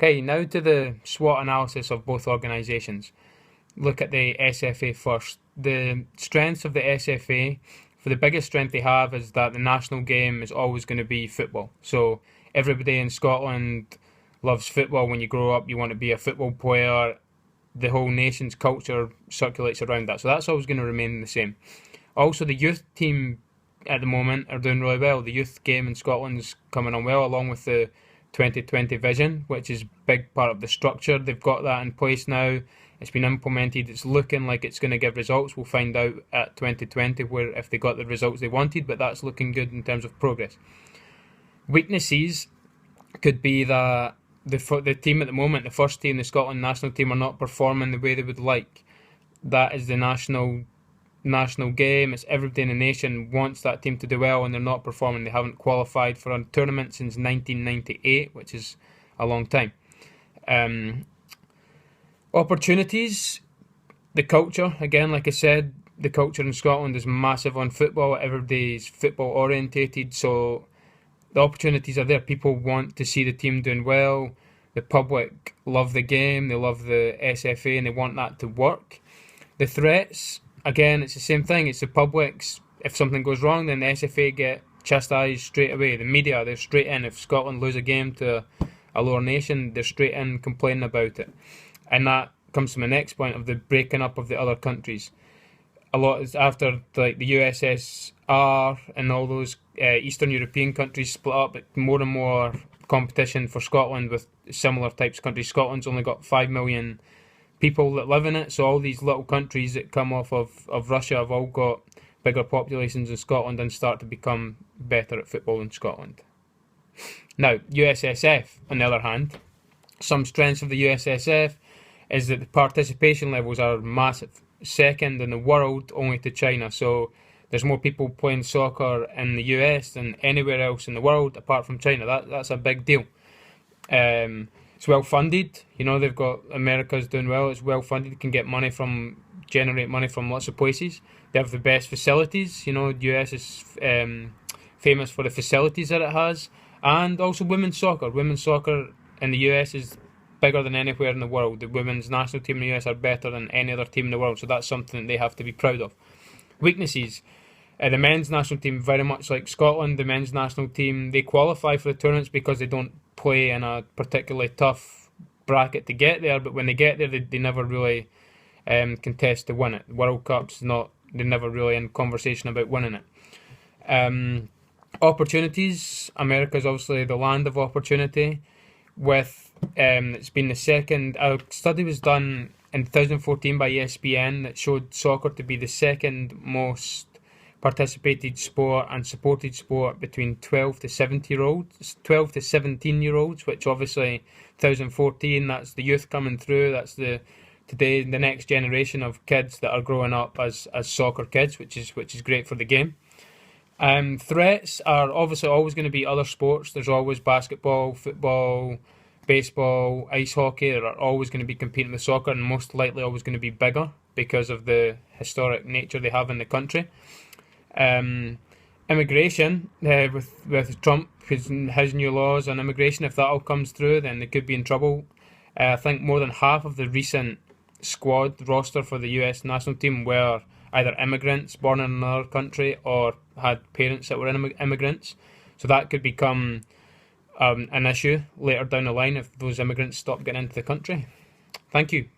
Okay, now to the SWOT analysis of both organisations. Look at the SFA first. The strengths of the SFA, for the biggest strength they have is that the national game is always going to be football. So everybody in Scotland loves football. When you grow up, you want to be a football player. The whole nation's culture circulates around that. So that's always going to remain the same. Also, the youth team at the moment are doing really well. The youth game in Scotland's coming on well, along with the 2020 vision, which is a big part of the structure. They've got that in place now. It's been implemented. It's looking like it's going to give results. We'll find out at 2020 where if they got the results they wanted, but that's looking good in terms of progress. Weaknesses could be that the team at the moment, the first team, the Scotland national team, are not performing the way they would like. That is the national game. It's everybody in the nation wants that team to do well, and they're not performing. They haven't qualified for a tournament since 1998, which is a long time. Opportunities, the culture, again, like I said, the culture in Scotland is massive on football. Everybody's football orientated, so the opportunities are there. People want to see the team doing well. The public love the game. They love the SFA, and they want that to work. The threats, again, it's the same thing. It's the public's. If something goes wrong, then the SFA get chastised straight away. The media, they're straight in. If Scotland lose a game to a lower nation, they're straight in complaining about it. And that comes to my next point of the breaking up of the other countries. A lot is after like the USSR and all those Eastern European countries split up, more and more competition for Scotland with similar types of countries. Scotland's only got 5 million people that live in it, so all these little countries that come off of Russia have all got bigger populations in Scotland and start to become better at football in Scotland. Now, USSF, on the other hand, some strengths of the USSF is that the participation levels are massive. Second in the world only to China, so there's more people playing soccer in the US than anywhere else in the world apart from China. That's a big deal. It's well funded. You know, they've got America's doing well. It's well funded. Can get money generate money from lots of places. They have the best facilities. You know, US is famous for the facilities that it has, and also women's soccer. Women's soccer in the US is bigger than anywhere in the world. The women's national team in the US are better than any other team in the world, so that's something that they have to be proud of. Weaknesses. The men's national team, very much like Scotland, the men's national team, they qualify for the tournaments because they don't play in a particularly tough bracket to get there, but when they get there, they never really contest to win it. The World Cup's they're never really in conversation about winning it. Opportunities. America's obviously the land of opportunity. It's been the second. A study was done in 2014 by ESPN that showed soccer to be the second most participated sport and supported sport between 12 to 17-year-olds, which obviously 2014, that's the youth coming through. That's the next generation of kids that are growing up as soccer kids, which is great for the game. Threats are obviously always going to be other sports. There's always basketball, football, baseball, ice hockey that are always going to be competing with soccer, and most likely always going to be bigger because of the historic nature they have in the country. Immigration, with Trump, his new laws on immigration, if that all comes through, then they could be in trouble. I think more than half of the recent squad roster for the US national team were either immigrants born in another country or had parents that were immigrants. So that could become an issue later down the line if those immigrants stop getting into the country. Thank you.